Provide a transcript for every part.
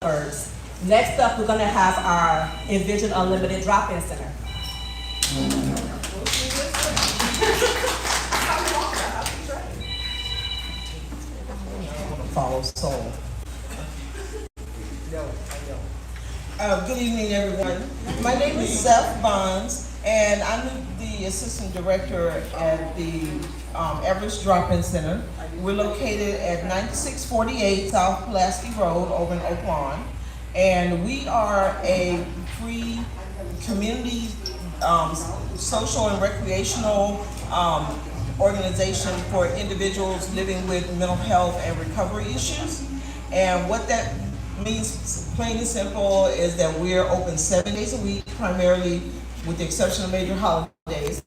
words. Next up, we're going to have our Envision Unlimited Drop-In Center. Follow soul. Good evening, everyone. My name is Seth Bonds, and I'm the Assistant Director at the Everest Drop-In Center. We're located at 9648 South Pulaski Road over in Oak Lawn, and we are a free community social and recreational organization for individuals living with mental health and recovery issues. And what that means, plain and simple, is that we're open 7 days a week, primarily with the exception of major holidays,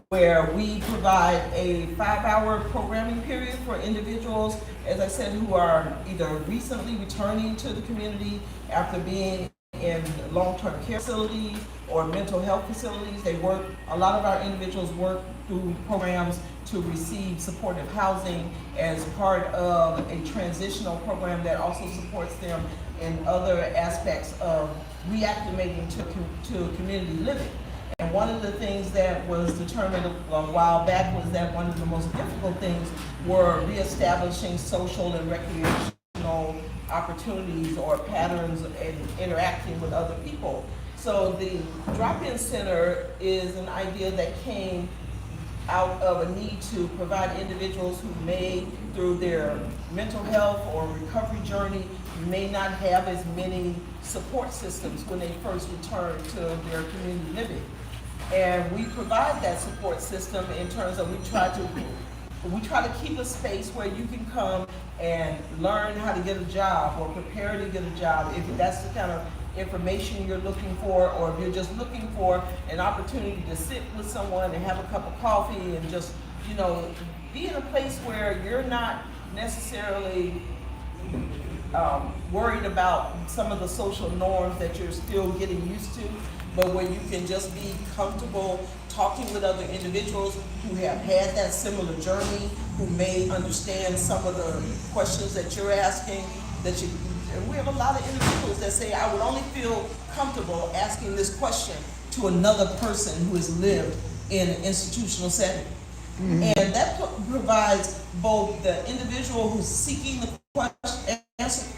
where we provide a 5-hour programming period for individuals, as I said, who are either recently returning to the community after being in long-term care facilities or mental health facilities. A lot of our individuals work through programs to receive supportive housing as part of a transitional program that also supports them in other aspects of reacclimating to community living. And one of the things that was determined a while back was that one of the most difficult things were reestablishing social and recreational opportunities or patterns in interacting with other people. So the drop-in center is an idea that came out of a need to provide individuals who may, through their mental health or recovery journey, may not have as many support systems when they first return to their community living. And we provide that support system in terms of we try to keep a space where you can come and learn how to get a job or prepare to get a job if that's the kind of information you're looking for, or if you're just looking for an opportunity to sit with someone and have a cup of coffee and just, be in a place where you're not necessarily worried about some of the social norms that you're still getting used to, but where you can just be comfortable talking with other individuals who have had that similar journey, who may understand some of the questions that you're asking, and we have a lot of individuals that say, I would only feel comfortable asking this question to another person who has lived in an institutional setting. Mm-hmm. And that provides both the individual who's seeking the question,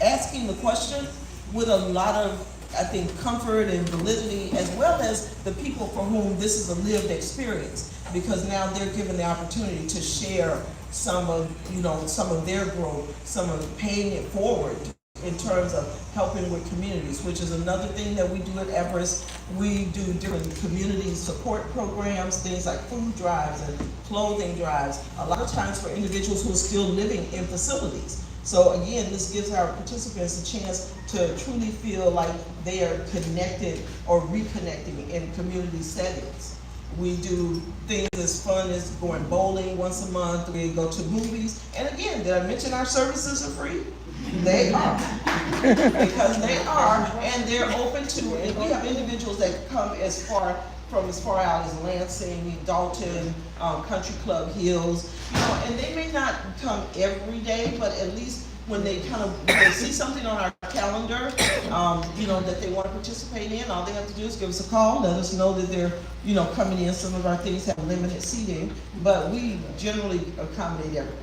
asking the question with a lot of, I think, comfort and validity, as well as the people for whom this is a lived experience, because now they're given the opportunity to share some of their growth, some of paying it forward in terms of helping with communities, which is another thing that we do at Everest. We do different community support programs, things like food drives and clothing drives, a lot of times for individuals who are still living in facilities. So again, this gives our participants a chance to truly feel like they are connected or reconnecting in community settings. We do things as fun as going bowling once a month. We go to movies. And again, did I mention our services are free? They are. Because they are, and they're open to, and we have individuals that come as far out as Lansing, Dolton, Country Club Hills, and they may not come every day, but at least when they they see something on our calendar, that they want to participate in, all they have to do is give us a call, let us know that they're, coming in. Some of our things have limited seating, but we generally accommodate everyone.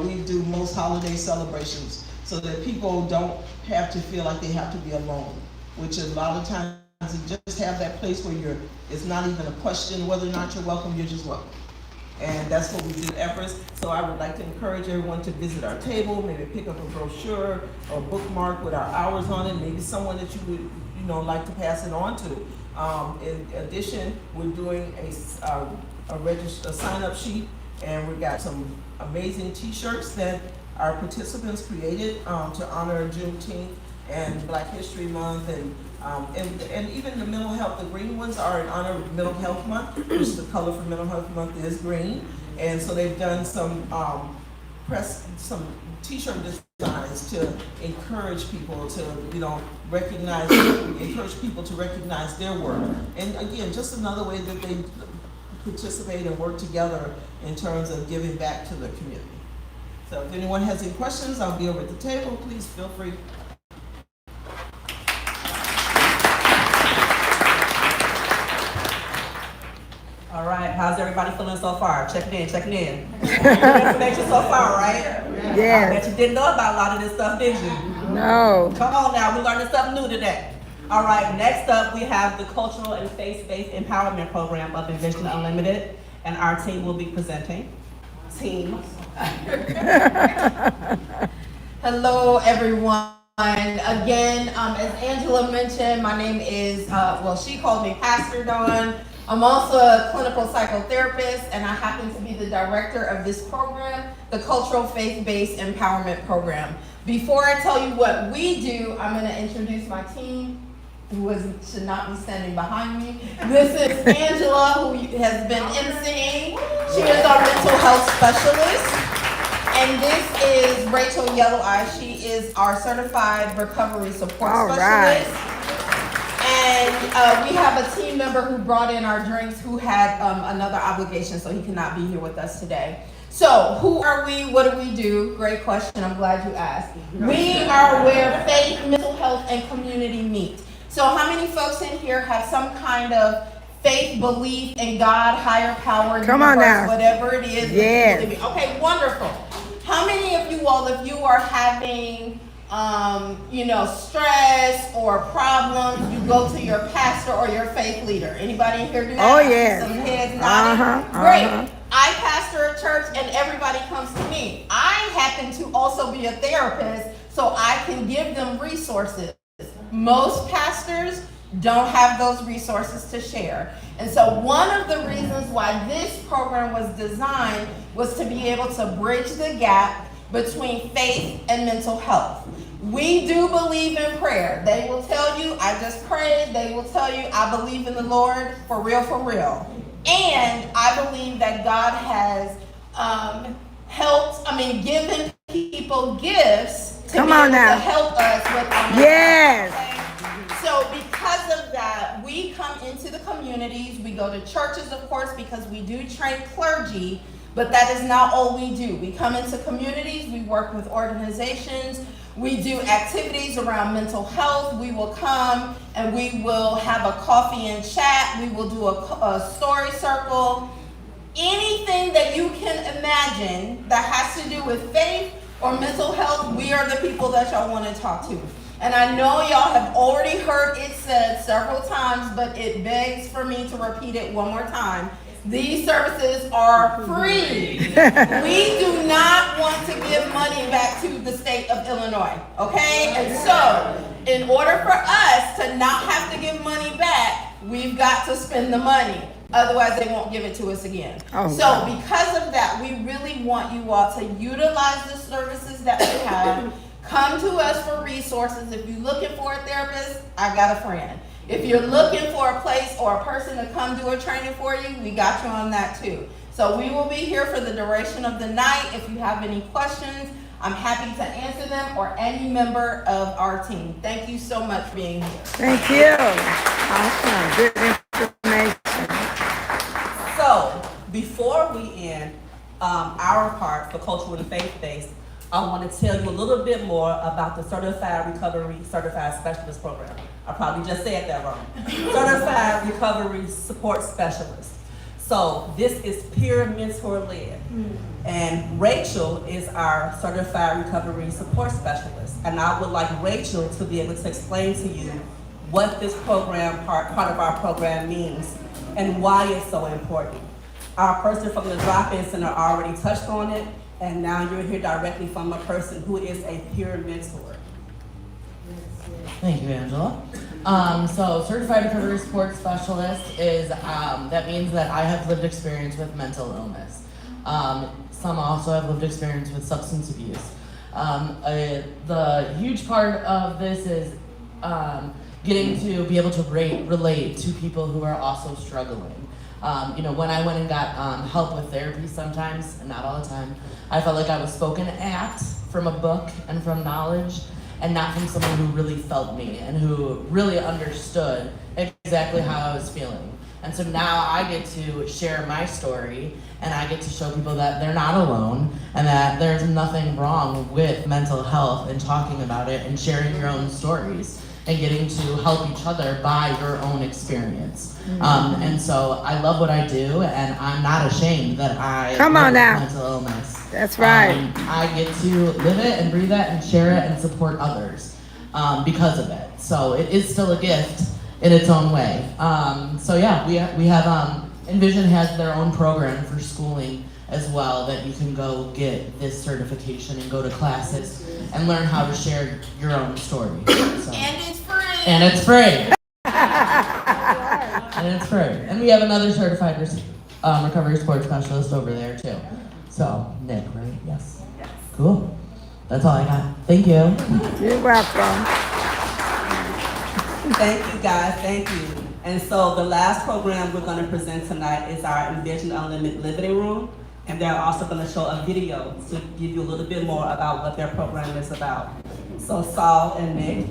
We do most holiday celebrations so that people don't have to feel like they have to be alone, which a lot of times you just have that place where it's not even a question whether or not you're welcome, you're just welcome. And that's what we do at Everest. So I would like to encourage everyone to visit our table, maybe pick up a brochure or bookmark with our hours on it, maybe someone that you would like to pass it on to. In addition, we're doing a sign-up sheet, and we've got some amazing t-shirts that our participants created to honor Juneteenth and Black History Month, and even the mental health. The green ones are in honor of Mental Health Month, which the color for Mental Health Month is green. And so they've done some t-shirt designs to encourage people to encourage people to recognize their work. And again, just another way that they participate and work together in terms of giving back to the community. So if anyone has any questions, I'll be over at the table. Please feel free All right, how's everybody feeling so far? Checking in. Good information so far, right? Yeah. I bet you didn't know about a lot of this stuff, did you? No. Come on now, we're learning something new today. All right, next up we have the Cultural and Faith-Based Empowerment Program of Envision Unlimited, and our team will be presenting. Team. Hello, everyone. Again, as Angela mentioned, my name is, she called me Pastor Dawn. I'm also a clinical psychotherapist, and I happen to be the director of this program, the Cultural Faith-Based Empowerment Program. Before I tell you what we do, I'm going to introduce my team, who should not be standing behind me. This is Angela, who has been emceeing. She is our mental health specialist. And this is Rachel Yellow Eye. She is our certified recovery support specialist. And we have a team member who brought in our drinks who had another obligation, so he cannot be here with us today. So, who are we? What do we do? Great question. I'm glad you asked. We are where faith, mental health, and community meet. So, how many folks in here have some kind of faith, belief in God, higher power, Come universe, on now. whatever it is? Yes. Okay, wonderful. How many of you all, if you are having stress or problems, you go to your pastor or your faith leader? Anybody in here do that? Oh, yeah. Some heads nodding. Great. Uh-huh. I pastor a church and everybody comes to me. I happen to also be a therapist, so I can give them resources. Most pastors don't have those resources to share. And so one of the reasons why this program was designed was to be able to bridge the gap between faith and mental health. We do believe in prayer. They will tell you, I just prayed. They will tell you, I believe in the Lord for real, for real. And I believe that God has given people gifts to Come be on able now. to help us with our mental Yes. health, okay? So because of that, we come into the communities. We go to churches, of course, because we do train clergy, but that is not all we do. We come into communities. We work with organizations. We do activities around mental health. We will come and we will have a coffee and chat. We will do a story circle. Anything that you can imagine that has to do with faith or mental health, we are the people that y'all want to talk to. And I know y'all have already heard it said several times, but it begs for me to repeat it one more time. These services are free. We do not want to give money back to the state of Illinois, okay? And so, in order for us to not have to give money back, we've got to spend the money. Otherwise, they won't give it to us again. Oh, so, wow. because of that, we really want you all to utilize the services that we have. Come to us for resources. If you're looking for a therapist, I got a friend. If you're looking for a place or a person to come do a training for you, we got you on that too. So we will be here for the duration of the night. If you have any questions, I'm happy to answer them, or any member of our team. Thank you so much for being here. Thank you. Awesome. Good information. So, before we end our part for cultural and faith-based, I want to tell you a little bit more about the Certified Specialist Program. I probably just said that wrong. Certified Recovery Support Specialist. So this is peer mentor led. And Rachel is our Certified Recovery Support Specialist. And I would like Rachel to be able to explain to you what this program, part of our program means and why it's so important. Our person from the drop-in center already touched on it, and now you're here directly from a person who is a peer mentor. Thank you, Angela. So Certified Recovery Support Specialist is, that means that I have lived experience with mental illness. Some also have lived experience with substance abuse. The huge part of this is getting to be able to relate to people who are also struggling. When I went and got help with therapy sometimes, and not all the time, I felt like I was spoken at from a book and from knowledge, and not from someone who really felt me and who really understood exactly how I was feeling. And so now I get to share my story, and I get to show people that they're not alone, and that there's nothing wrong with mental health and talking about it and sharing your own stories. and getting to help each other by your own experience. And so I love what I do, and I'm not ashamed that I Come on live now. with mental illness. That's right. I get to live it and breathe it and share it and support others because of it. So it is still a gift in its own way. So yeah, we have Envision has their own program for schooling as well, that you can go get this certification and go to classes and learn how to share your own story. So. And it's free. And it's free. And it's free. And we have another certified recovery sports specialist over there too. So, Nick, right? Yes. Cool. That's all I got. Thank you. You're welcome. Thank you, guys. Thank you. And so the last program we're going to present tonight is our Envision Unlimited Living Room. And they're also going to show a video to give you a little bit more about what their program is about. So Saul and Nick.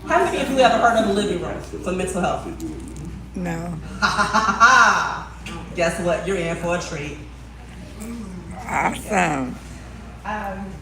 How many of you ever heard of a living room for mental health? No. Guess what? You're in for a treat. Awesome.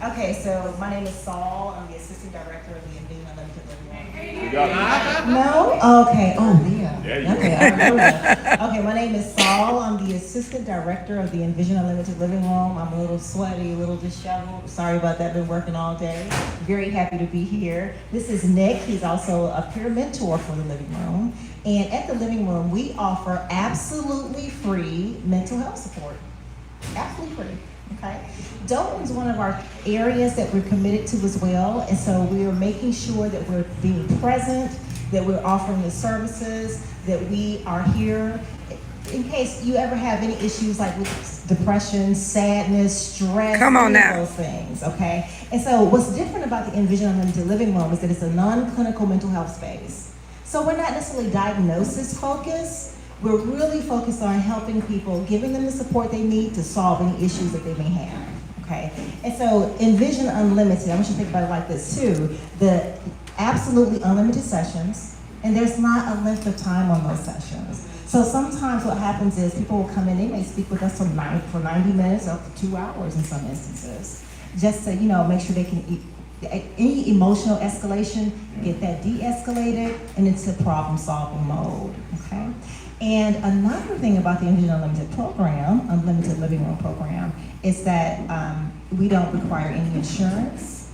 Okay, so my name is Saul. I'm the assistant director of the Envision Unlimited Living Room. No? Okay. Oh, Leah. Okay, I remember that. Okay, my name is Saul. I'm the assistant director of the Envision Unlimited Living Room. I'm a little sweaty, a little disheveled. Sorry about that. Been working all day. Very happy to be here. This is Nick. He's also a peer mentor for the living room. And at the living room, we offer absolutely free mental health support. Absolutely free. Okay. Dolton is one of our areas that we're committed to as well, and so we are making sure that we're being present, that we're offering the services, that we are here in case you ever have any issues like with depression, sadness, stress, Come on any now. of those things. Okay. And so what's different about the Envision Unlimited Living Room is that it's a non-clinical mental health space. So we're not necessarily diagnosis focused. We're really focused on helping people, giving them the support they need to solve any issues that they may have, okay? And so Envision Unlimited, I want you to think about it like this too, the absolutely unlimited sessions, and there's not a length of time on those sessions. So sometimes what happens is people will come in, they may speak with us for 90 minutes up to 2 hours in some instances, just to, make sure they can any emotional escalation, get that de-escalated and into problem solving mode, okay? And another thing about the Envision Unlimited program, Unlimited Living Room program, is that we don't require any insurance,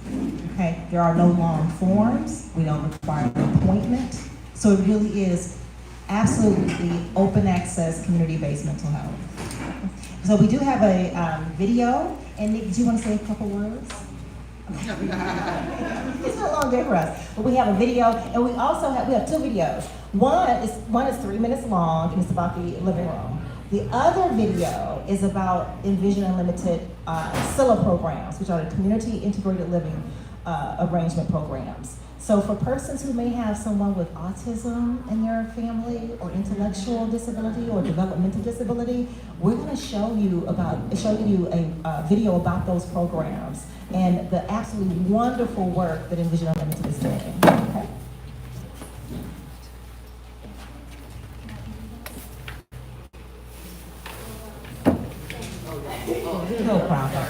okay? There are no long forms, we don't require an appointment. So it really is absolutely open access, community-based mental health. So we do have a video, and Nick, do you want to say a couple words? It's been a long day for us, but we have a video, and we have two videos. One is 3 minutes long, and it's about the living room. The other video is about Envision Unlimited SILA programs, which are the community integrated living arrangement programs. So for persons who may have someone with autism in their family, or intellectual disability, or developmental disability, we're going to show you a video about those programs and the absolutely wonderful work that Envision Unlimited is doing. Okay? No problem.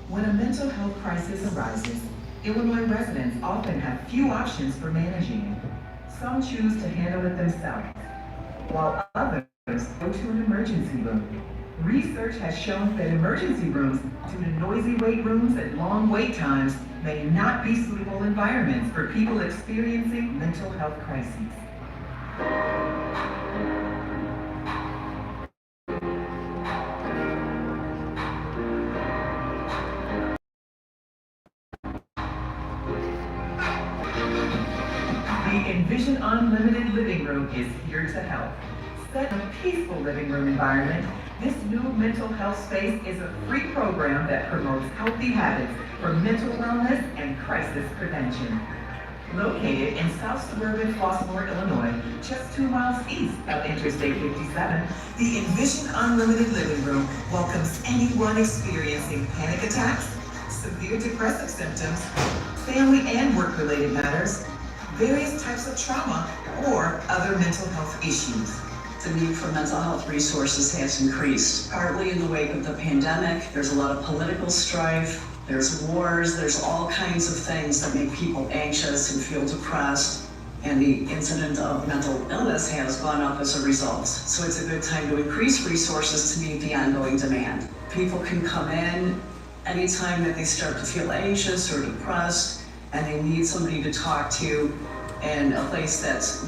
When a mental health crisis arises, Illinois residents often have few options for managing it. Some choose to handle it themselves, while others go to an emergency room. Research has shown that emergency rooms, due to noisy wait rooms and long wait times, may not be suitable environments for people experiencing mental health crises. The Envision Unlimited Living Room is here to help. Set in a peaceful living room environment, this new mental health space is a free program that promotes healthy habits for mental wellness and crisis prevention. Located in south suburban Flossmoor, Illinois, just 2 miles east of Interstate 57, the Envision Unlimited Living Room welcomes anyone experiencing panic attacks, severe depressive symptoms, family and work-related matters, various types of trauma, or other mental health issues. The need for mental health resources has increased, partly in the wake of the pandemic. There's a lot of political strife, there's wars, there's all kinds of things that make people anxious and feel depressed, and the incident of mental illness has gone up as a result. So it's a good time to increase resources to meet the ongoing demand. People can come in anytime that they start to feel anxious or depressed, and they need somebody to talk to, and a place that's,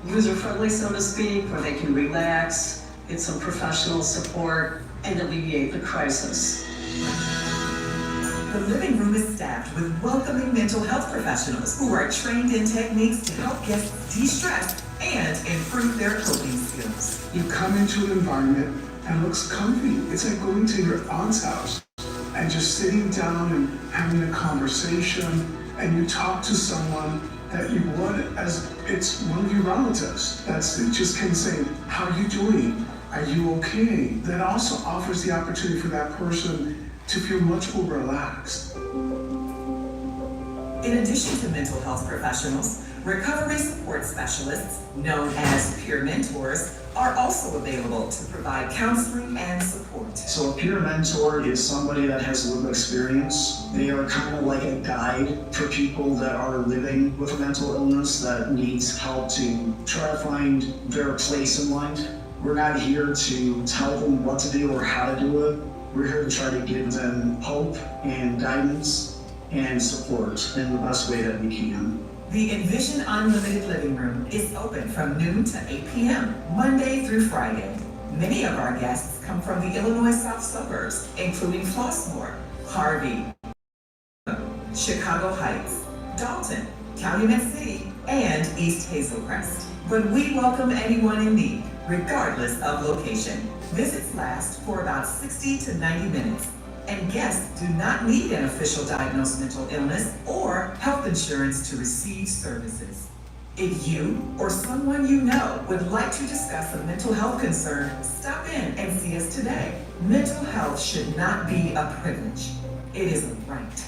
user-friendly, so to speak, where they can relax, get some professional support, and alleviate the crisis. The living room is staffed with welcoming mental health professionals who are trained in techniques to help guests de-stress and improve their coping skills. You come into an environment and it looks comfy. It's like going to your aunt's house and just sitting down and having a conversation, and you talk to someone that you would as it's one of your relatives. It just can say, how are you doing? Are you okay? That also offers the opportunity for that person to feel much more relaxed. In addition to mental health professionals, recovery support specialists, known as peer mentors, are also available to provide counseling and support. So a peer mentor is somebody that has lived experience. They are kind of like a guide for people that are living with a mental illness that needs help to try to find their place in life. We're not here to tell them what to do or how to do it. We're here to try to give them hope and guidance and support in the best way that we can. The Envision Unlimited Living Room is open from noon to 8 p.m., Monday through Friday. Many of our guests come from the Illinois South suburbs, including Flossmoor, Harvey, Chicago Heights, Dolton, Calumet City, and East Hazelcrest. But we welcome anyone in need, regardless of location. Visits last for about 60 to 90 minutes, and guests do not need an official diagnosed mental illness or health insurance to receive services. If you or someone you know would like to discuss a mental health concern, stop in and see us today. Mental health should not be a privilege. It is a right.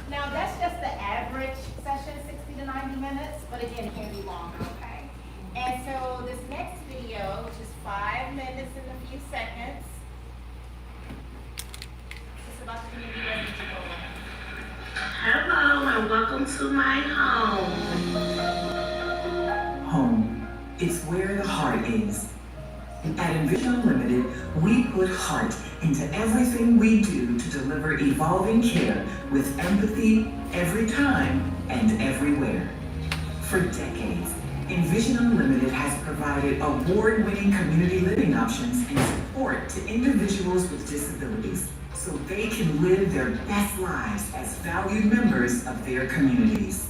Now, that's just the average session, 60 to 90 minutes, but again, it can be longer, okay? And so this next video, which is 5 minutes and a few seconds, it's about the community refugee program. Hello and welcome to my home. Home. It's where the heart is. At Envision Unlimited, we put heart into everything we do to deliver evolving care with empathy every time and everywhere. For decades, Envision Unlimited has provided award-winning community living options and support to individuals with disabilities so they can live their best lives as valued members of their communities.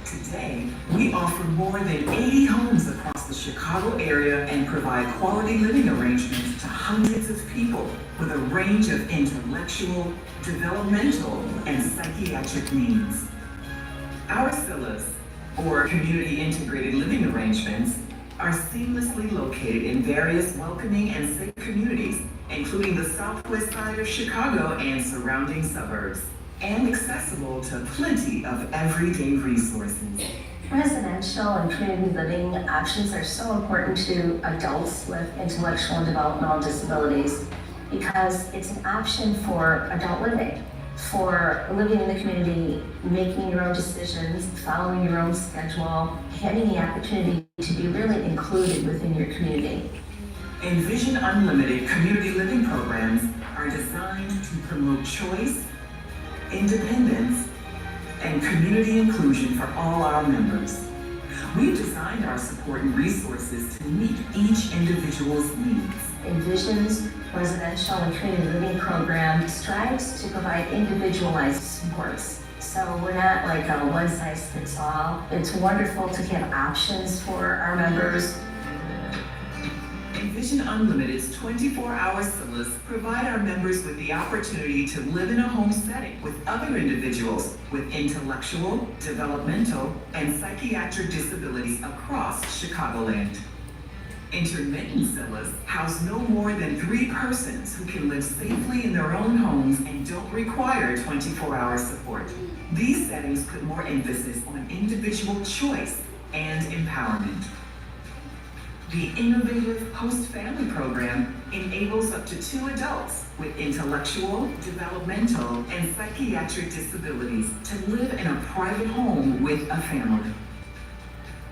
Today, we offer more than 80 homes across the Chicago area and provide quality living arrangements to hundreds of people with a range of intellectual, developmental, and psychiatric needs. Our CILAs, or community integrated living arrangements, are seamlessly located in various welcoming and safe communities, including the southwest side of Chicago and surrounding suburbs, and accessible to plenty of everyday resources. Residential and community living options are so important to adults with intellectual and developmental disabilities because it's an option for adult living, for living in the community, making your own decisions, following your own schedule, having the opportunity to be really included within your community. Envision Unlimited community living programs are designed to promote choice, independence, and community inclusion for all our members. We've designed our support and resources to meet each individual's needs. Envision's residential and community living program strives to provide individualized supports. So we're not like a one-size-fits-all. It's wonderful to have options for our members. Envision Unlimited's 24-hour SILAs provide our members with the opportunity to live in a home setting with other individuals with intellectual, developmental, and psychiatric disabilities across Chicagoland. Intermittent SILAs house no more than 3 persons who can live safely in their own homes and don't require 24-hour support. These settings put more emphasis on individual choice and empowerment. The innovative Host-Family program enables up to 2 adults with intellectual, developmental, and psychiatric disabilities to live in a private home with a family.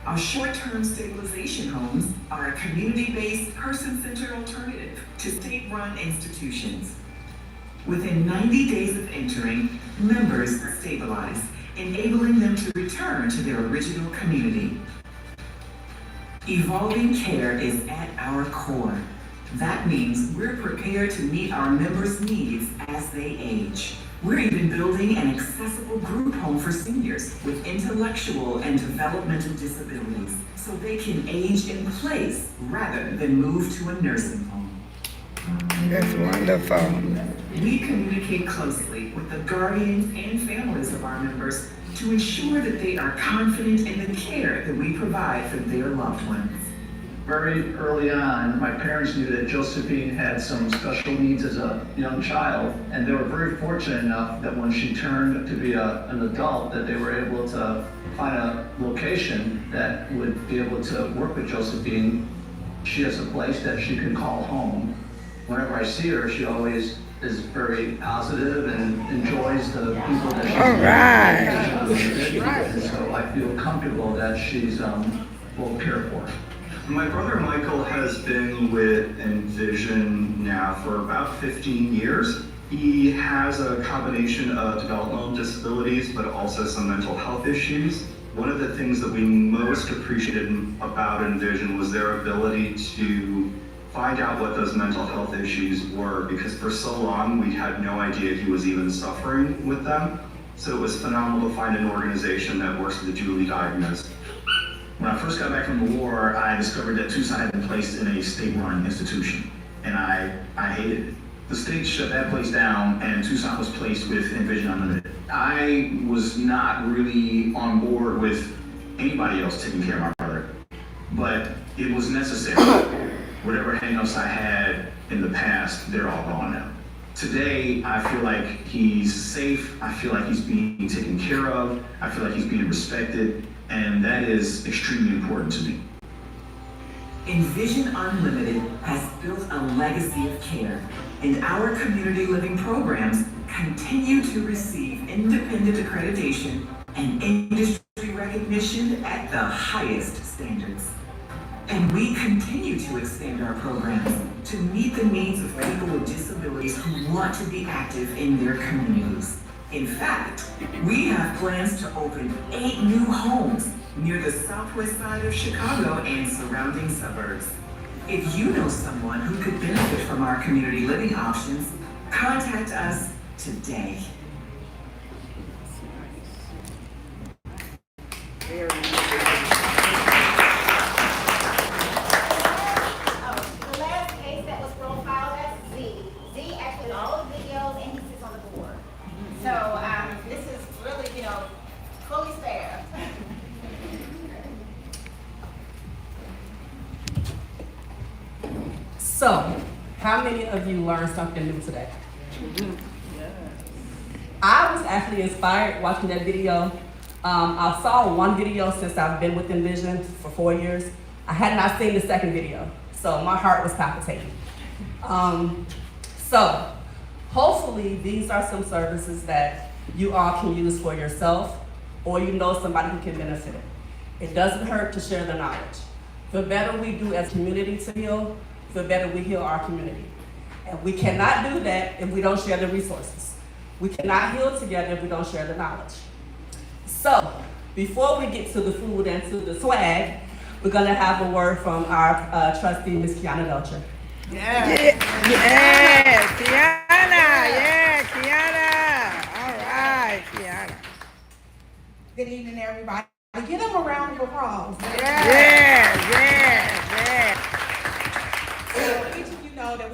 Our short-term stabilization homes are a community-based, person-centered alternative to state-run institutions. Within 90 days of entering, members stabilize, enabling them to return to their original community. Evolving care is at our core. That means we're prepared to meet our members' needs as they age. We're even building an accessible group home for seniors with intellectual and developmental disabilities so they can age in place rather than move to a nursing home. That's wonderful. We communicate closely with the guardians and families of our members to ensure that they are confident in the care that we provide for their loved ones. Very early on, my parents knew that Josephine had some special needs as a young child, and they were very fortunate enough that when she turned to be an adult, that they were able to find a location that would be able to work with Josephine. She has a place that she can call home. Whenever I see her, she always is very positive and enjoys the people that she's All right. And so I feel comfortable that she's well cared for. My brother Michael has been with Envision now for about 15 years. He has a combination of developmental disabilities, but also some mental health issues. One of the things that we most appreciated about Envision was their ability to find out what those mental health issues were, because for so long we had no idea he was even suffering with them. So it was phenomenal to find an organization that works with the dually diagnosed. When I first got back from the war, I discovered that Tucson had been placed in a state-run institution, and I hated it. The state shut that place down, and Tucson was placed with Envision Unlimited. I was not really on board with anybody else taking care of my brother, but it was necessary. Whatever hang-ups I had in the past, they're all gone now. Today, I feel like he's safe, I feel like he's being taken care of, I feel like he's being respected, and that is extremely important to me. Envision Unlimited has built a legacy of care, and our community living programs continue to receive independent accreditation and industry recognition at the highest standards. And we continue to expand our programs to meet the needs of people with disabilities who want to be active in their communities. In fact, we have plans to open 8 new homes near the southwest side of Chicago and surrounding suburbs. If you know someone who could benefit from our community living options, contact us today. The last case that was profiled, that's Z. Z actually did all the videos and he sits on the board. So this is really, fully fair. So, how many of you learned something new today? I was actually inspired watching that video. I saw one video since I've been with Envision for 4 years. I had not seen the second video, so my heart was palpitating. So, hopefully these are some services that you all can use for yourself, or you know somebody who can benefit. It doesn't hurt to share the knowledge. The better we do as a community to heal, the better we heal our community. And we cannot do that if we don't share the resources. We cannot heal together if we don't share the knowledge. So, before we get to the food and to the swag, we're gonna have a word from our trustee, Ms. Kiana Belcher. Yeah, Kiana. All right, Kiana. Good evening, everybody. Give them a round of applause. Yeah.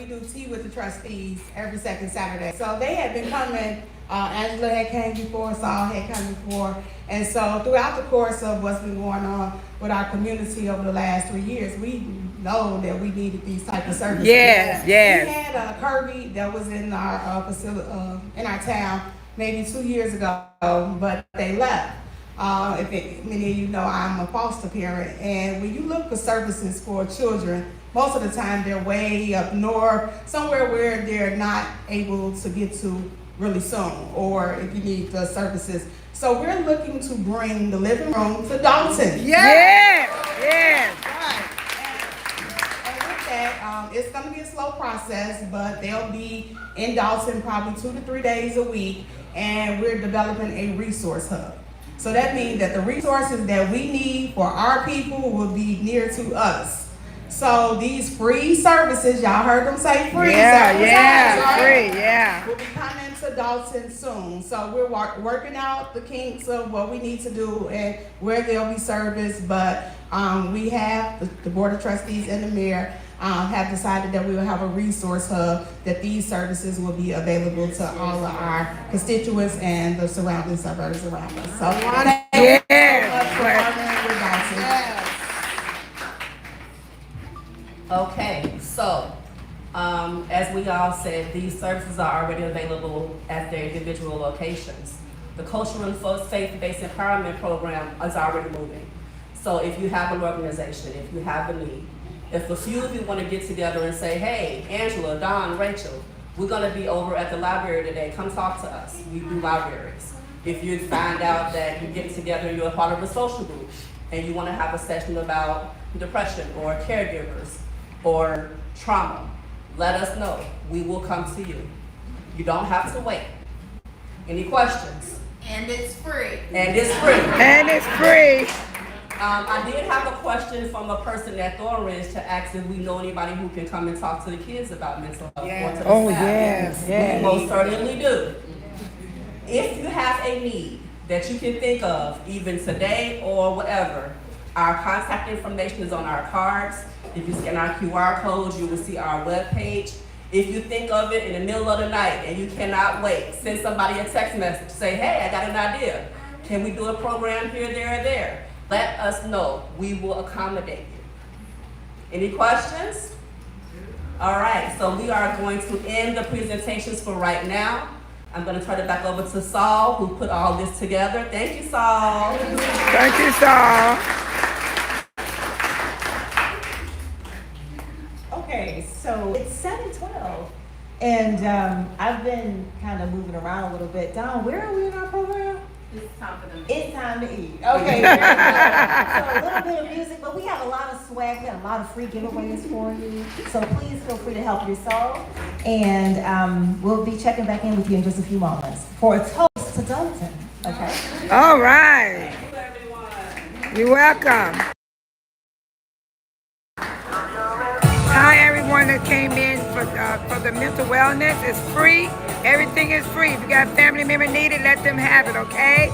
we do tea with the trustees every second Saturday. So they had been coming, Angela had came before, Saul had come before. And so throughout the course of what's been going on with our community over the last 3 years, we know that we needed these type of services. Yes, yes. We had a Kirby that was in our facility, in our town maybe 2 years ago, but they left. Many of you know I'm a foster parent, and when you look for services for children, most of the time they're way up north, somewhere where they're not able to get to really soon, or if you need the services. So we're looking to bring the living room to Dolton. Yes, yes. And with that, it's going to be a slow process, but they'll be in Dolton probably 2 to 3 days a week, and we're developing a resource hub. So that means that the resources that we need for our people will be near to us. So these free services, y'all heard them say free. Free, yeah. Will be coming to Dolton soon. So we're working out the kinks of what we need to do and where they'll be serviced. But we have, the Board of Trustees and the Mayor have decided that we will have a resource hub, that these services will be available to all of our constituents and the surrounding suburbs around us. So thank you so much for partnering with Dolton. Okay, so, as we all said, these services are already available at their individual locations. The Cultural and Faith-Based Empowerment Program is already moving. So if you have an organization, if you have a need, if a few of you want to get together and say, hey, Angela, Don, Rachel, we're going to be over at the library today, come talk to us. We do libraries. If you find out that you're getting together and you're a part of a social group and you want to have a session about depression or caregivers or trauma, let us know. We will come to you. You don't have to wait. Any questions? And it's free. And it's free. And it's free. I did have a question from a person at Thornton to ask if we know anybody who can come and talk to the kids about mental health. Yes. Or to the Oh, staff. yes, yes. We most certainly do. If you have a need that you can think of, even today or whatever, our contact information is on our cards. If you scan our QR codes, you will see our webpage. If you think of it in the middle of the night and you cannot wait, send somebody a text message. Say, hey, I got an idea. Can we do a program here, there, or there? Let us know. We will accommodate you. Any questions? All right, so we are going to end the presentations for right now. I'm going to turn it back over to Saul, who put all this together. Thank you, Saul. Thank you, Saul. Okay, so it's 7:12, and I've been kind of moving around a little bit. Don, where are we in our program? It's time for them. It's time to eat. Okay, very good. So a little bit of music, but we have a lot of swag, we have a lot of free giveaways for you. So please feel free to help yourself, and we'll be checking back in with you in just a few moments for a toast to Dolton. Okay. All right. Thank you, everyone. You're welcome. Hi, everyone that came in for the mental wellness. It's free. Everything is free. If you got a family member needed, let them have it, okay?